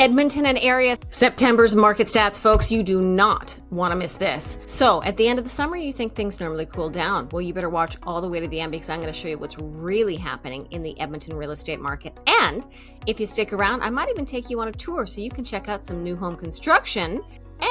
Edmonton and area. September's market stats, folks, you do not want to miss this. So at the end of the summer, you think things normally cool down. Well, you better watch all the way to the end because I'm going to show you what's really happening in the Edmonton real estate market. And if you stick around, I might even take you on a tour so you can check out some new home construction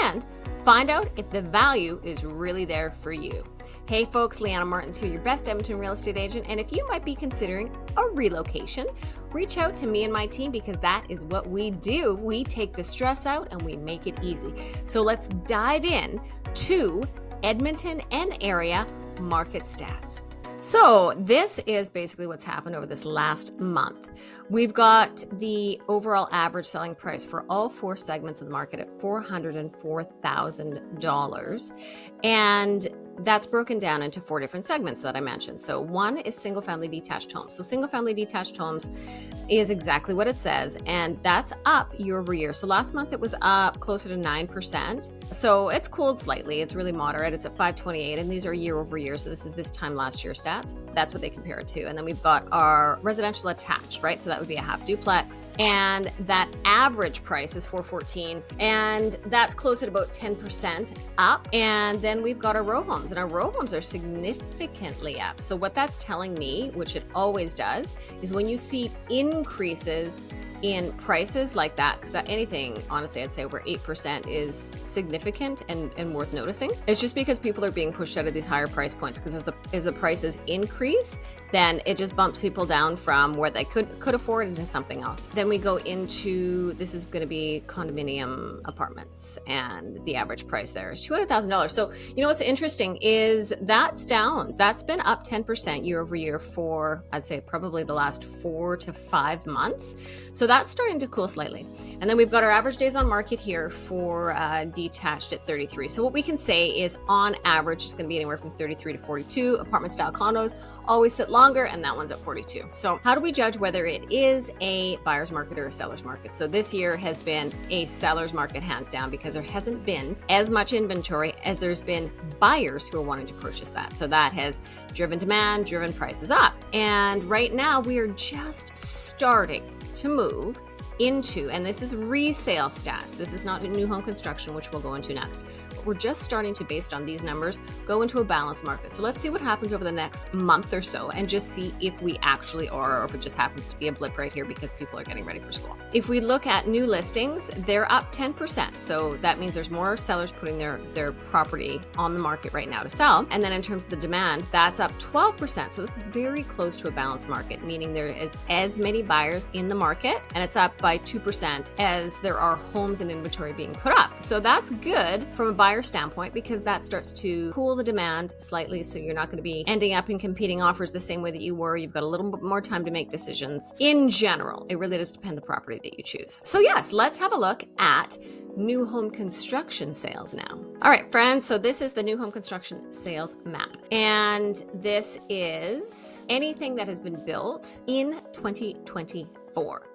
and find out if the value is really there for you. Hey folks, Leanna Martins here, your best Edmonton real estate agent. And if you might be considering a relocation, reach out to me and my team because that is what we do. We take the stress out and we make it easy. So let's dive in to Edmonton and area market stats. So this is basically what's happened over this last month. We've got the overall average selling price for all four segments of the market at $404,000. And that's broken down into four different segments that I mentioned. So one is single family detached homes. So single family detached homes is exactly what it says, and that's up year over year. So last month it was up closer to 9%. So it's cooled slightly. It's really moderate. It's at 528, and these are year over year. So this is this time last year stats. That's what they compare it to. And then we've got our residential attached, right? So that would be a half duplex, and that average price is 414, and that's close at about 10% up. And then we've got our row homes, and our row homes are significantly up. So what that's telling me, which it always does, is when you see increases in prices like that, because anything, honestly, I'd say over 8% is significant and worth noticing. It's just because people are being pushed out of these higher price points, because as the prices increase, then it just bumps people down from where they could afford into something else. Then we go into, this is going to be condominium apartments, and the average price there is $200,000. So you know what's interesting is that's down. That's been up 10% year over year for, I'd say, probably the last 4 to 5 months. So that's starting to cool slightly. And then we've got our average days on market here for detached at 33. So what we can say is on average, it's going to be anywhere from 33 to 42. Apartment style condos always sit longer, and that one's at 42. So how do we judge whether it is a buyer's market or a seller's market? So this year has been a seller's market hands down, because there hasn't been as much inventory as there's been buyers who are wanting to purchase that. So that has driven demand, driven prices up. And right now we are just starting to move into, and this is resale stats. This is not new home construction, which we'll go into next. But we're just starting to, based on these numbers, go into a balanced market. So let's see what happens over the next month or so and just see if we actually are, or if it just happens to be a blip right here because people are getting ready for school. If we look at new listings, they're up 10%. So that means there's more sellers putting their property on the market right now to sell. And then in terms of the demand, that's up 12%. So that's very close to a balanced market, meaning there is as many buyers in the market, and it's up by 2% as there are homes and inventory being put up. So that's good from a buyer standpoint, because that starts to cool the demand slightly. So you're not going to be ending up in competing offers the same way that you were. You've got a little bit more time to make decisions. In general, it really does depend on the property that you choose. So yes, let's have a look at new home construction sales now. All right, friends, so this is the new home construction sales map. And this is anything that has been built in 2024.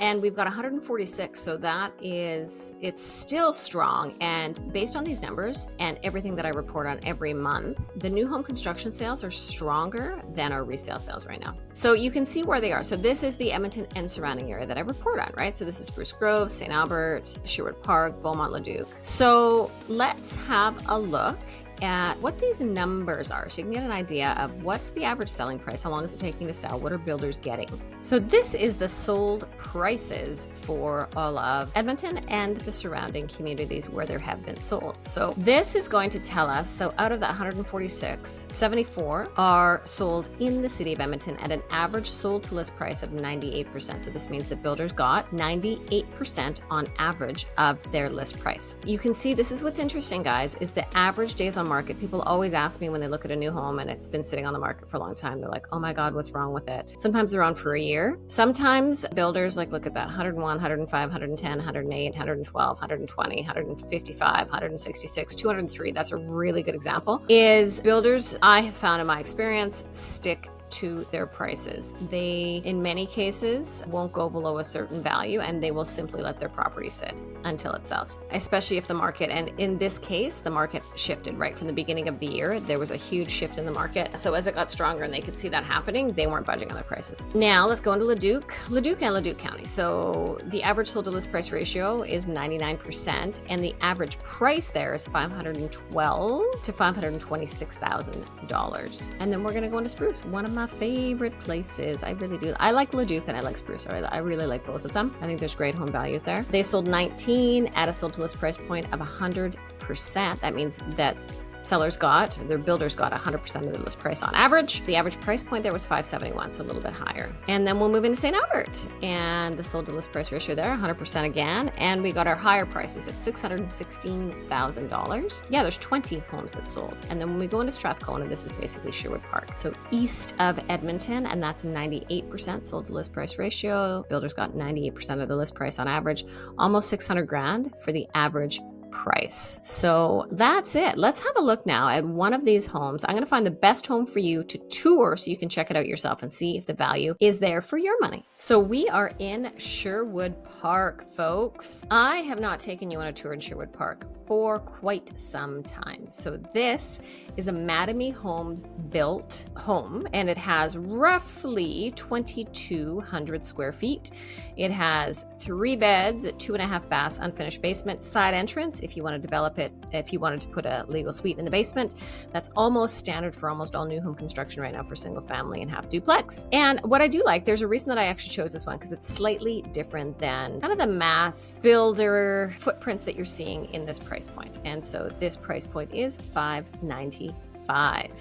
And we've got 146, so that is, it's still strong. And based on these numbers and everything that I report on every month, the new home construction sales are stronger than our resale sales right now. So you can see where they are. So this is the Edmonton and surrounding area that I report on, right? So this is Spruce Grove, St. Albert, Sherwood Park, Beaumont, Leduc. So let's have a look at what these numbers are so you can get an idea of what's the average selling price, how long is it taking to sell, what are builders getting. So this is the sold prices for all of Edmonton and the surrounding communities where there have been sold. So this is going to tell us, so out of the 146, 74 are sold in the city of Edmonton at an average sold to list price of 98%. So this means that builders got 98% on average of their list price. You can see, this is what's interesting, guys, is the average days on market. People always ask me when they look at a new home and it's been sitting on the market for a long time, they're like, oh my God, what's wrong with it? Sometimes they're on for a year. Sometimes builders, like, look at that, 101, 105, 110, 108, 112, 120, 155, 166, 203. That's a really good example. Is builders, I have found in my experience, stick to their prices. They, in many cases, won't go below a certain value, and they will simply let their property sit until it sells, especially if the market, and in this case, the market shifted right from the beginning of the year. There was a huge shift in the market. So as it got stronger and they could see that happening, they weren't budging on their prices. Now let's go into Leduc and Leduc County. So the average sold to list price ratio is 99%, and the average price there is $512,000 to $526,000. And then we're gonna go into Spruce, one of my favorite places. I really do. I like Leduc and I like Spruce. I really like both of them. I think there's great home values there. They sold 19 at a sold to list price point of 100%. That means that's their builders got 100% of their list price on average. The average price point there was $571, so a little bit higher. And then we'll move into St. Albert, and the sold to list price ratio there, 100% again. And we got our higher prices at $616,000. Yeah, there's 20 homes that sold. And then when we go into Strathcona, this is basically Sherwood Park. So east of Edmonton, and that's 98% sold to list price ratio. Builders got 98% of the list price on average, almost $600,000 for the average price. So that's it. Let's have a look now at one of these homes. I'm going to find the best home for you to tour so you can check it out yourself and see if the value is there for your money. So we are in Sherwood Park, folks. I have not taken you on a tour in Sherwood Park for quite some time. So this is a Mattamy Homes built home, and it has roughly 2,200 square feet. It has 3 beds, 2.5 baths, unfinished basement, side entrance. If you want to develop it, if you wanted to put a legal suite in the basement, that's almost standard for almost all new home construction right now for single family and half duplex. And what I do like, there's a reason that I actually chose this one, because it's slightly different than kind of the mass builder footprints that you're seeing in this price point. And so this price point is $595.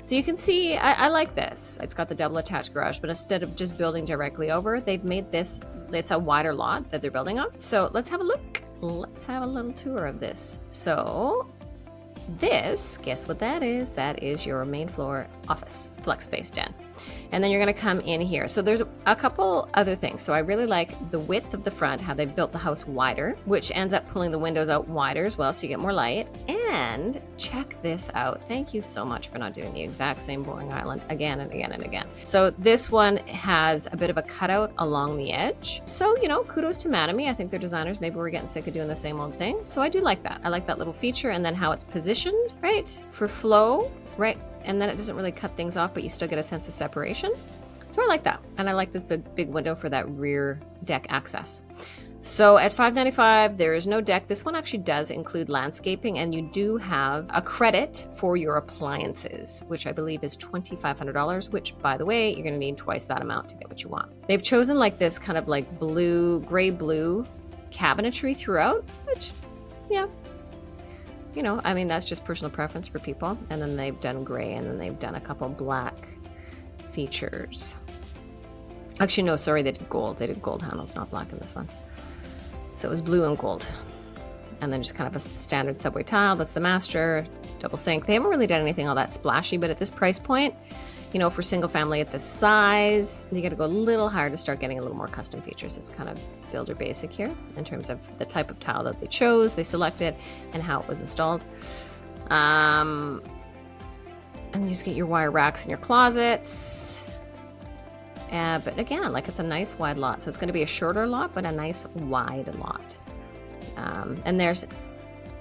So you can see, I like this. It's got the double attached garage, but instead of just building directly over, they've made this, it's a wider lot that they're building on. So let's have a look. Let's have a little tour of this. So this, guess what that is? That is your main floor office, flex space den. And then you're going to come in here. So there's a couple other things. So I really like the width of the front, how they built the house wider, which ends up pulling the windows out wider as well, so you get more light. And check this out. Thank you so much for not doing the exact same boring island again and again and again. So this one has a bit of a cutout along the edge. So, you know, kudos to Mattamy. I think they're designers. Maybe we're getting sick of doing the same old thing. So I do like that. I like that little feature, and then how it's positioned, right? For flow, right? And then it doesn't really cut things off, but you still get a sense of separation. So I like that. And I like this big window for that rear deck access. So at $595, there is no deck. This one actually does include landscaping, and you do have a credit for your appliances, which I believe is $2,500, which, by the way, you're going to need twice that amount to get what you want. They've chosen like this kind of like gray blue cabinetry throughout, which, yeah, you know, I mean, that's just personal preference for people. And then they've done gray, and then they've done a couple black features. Actually, no, sorry, they did gold. They did gold handles, not black in this one. So it was blue and gold. And then just kind of a standard subway tile. That's the master, double sink. They haven't really done anything all that splashy, but at this price point, you know, for single family at this size, you got to go a little higher to start getting a little more custom features. It's kind of builder basic here in terms of the type of tile that they chose, they selected, and how it was installed. And you just get your wire racks in your closets. But again, like, it's a nice wide lot. So it's going to be a shorter lot, but a nice wide lot. And there's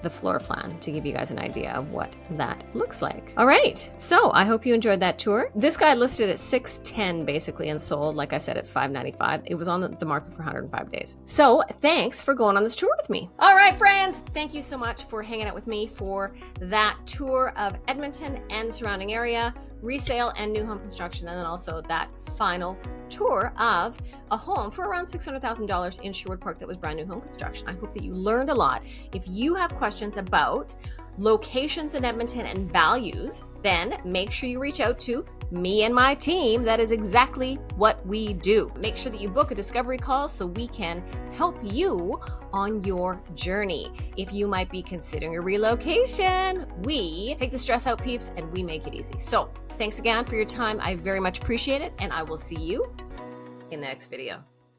the floor plan to give you guys an idea of what that looks like. All right, so I hope you enjoyed that tour. This guy listed at $610 basically and sold, like I said, at $595. It was on the market for 105 days. So thanks for going on this tour with me. All right, friends, thank you so much for hanging out with me for that tour of Edmonton and surrounding area, resale and new home construction, and then also that final tour of a home for around $600,000 in Sherwood Park that was brand new home construction. I hope that you learned a lot. If you have questions about locations in Edmonton and values, then make sure you reach out to me and my team. That is exactly what we do. Make sure that you book a discovery call so we can help you on your journey. If you might be considering a relocation, we take the stress out, peeps, and we make it easy. So thanks again for your time. I very much appreciate it, and I will see you in the next video.